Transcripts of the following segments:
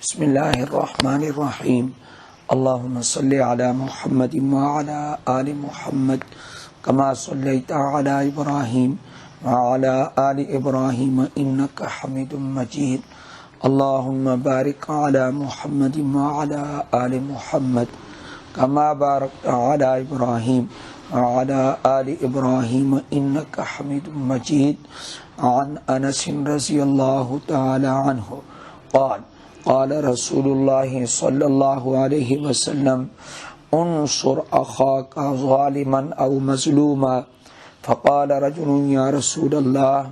بسم اللہ الرحمن الرحیم اللہم صلی علی محمد وعلی آل محمد کما صلیت علی ابراہیم وعلی آل ابراہیم انکا حمید مجید اللہم بارک علی محمد وعلی آل محمد کما بارکت علی ابراہیم وعلی آل ابراہیم انکا حمید مجید عن انس رضی اللہ تعالی عنہ قال رسول اللہ صلی اللہ علیہ وسلم انصر اخاک ظالما او مظلوما فقال رجل یا رسول اللہ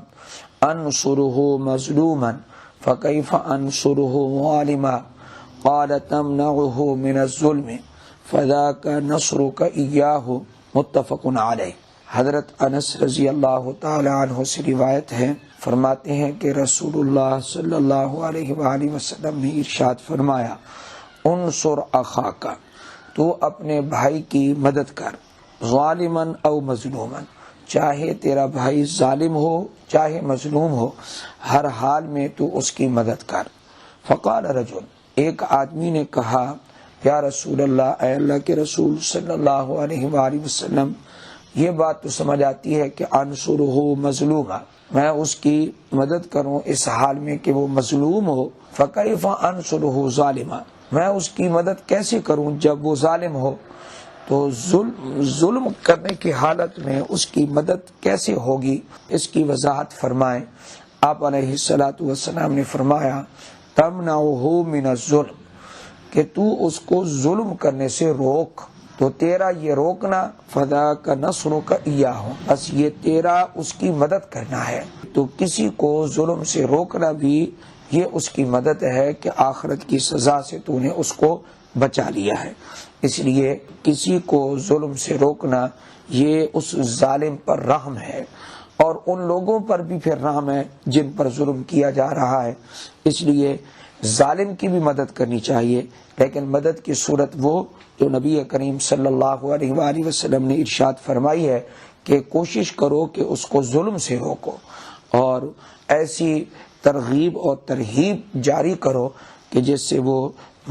انصره مظلوما فكيف انصره ظالما قال تمنعه من الظلم فذاك نصرك إياه متفق علیہ۔ حضرت انس رضی اللہ تعالی عنہ سے روایت ہے، فرماتے ہیں کہ رسول اللہ صلی اللہ علیہ وآلہ وسلم نے ارشاد فرمایا، انصر اخاکا، تو اپنے بھائی کی مدد کر، ظالمن او مظلومن، چاہے تیرا بھائی ظالم ہو چاہے مظلوم ہو، ہر حال میں تو اس کی مدد کر۔ فقال رجل، ایک آدمی نے کہا، یا رسول اللہ، اے اللہ کے رسول صلی اللہ علیہ وآلہ وسلم، یہ بات تو سمجھ آتی ہے کہ انصرہ مظلوما، میں اس کی مدد کروں اس حال میں کہ وہ مظلوم ہو، فکیف انصرہ ظالما، میں اس کی مدد کیسے کروں جب وہ ظالم ہو؟ تو ظلم کرنے کی حالت میں اس کی مدد کیسے ہوگی، اس کی وضاحت فرمائیں۔ آپ علیہ الصلوۃ والسلام نے فرمایا، تمنعہ من الظلم، کہ تو اس کو ظلم کرنے سے روک، تو تیرا یہ روکنا فذاک نصرک ایاہ، بس یہ تیرا اس کی مدد کرنا ہے۔ تو کسی کو ظلم سے روکنا بھی یہ اس کی مدد ہے کہ آخرت کی سزا سے تو نے اس کو بچا لیا ہے۔ اس لیے کسی کو ظلم سے روکنا یہ اس ظالم پر رحم ہے، اور ان لوگوں پر بھی پھر رحم ہے جن پر ظلم کیا جا رہا ہے۔ اس لیے ظالم کی بھی مدد کرنی چاہیے، لیکن مدد کی صورت وہ جو نبی کریم صلی اللہ علیہ وآلہ وسلم نے ارشاد فرمائی ہے کہ کوشش کرو کہ اس کو ظلم سے روکو، اور ایسی ترغیب اور ترہیب جاری کرو کہ جس سے وہ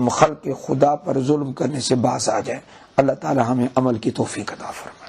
خلق خدا پر ظلم کرنے سے باز آ جائے۔ اللہ تعالی ہمیں عمل کی توفیق عطا فرمائے۔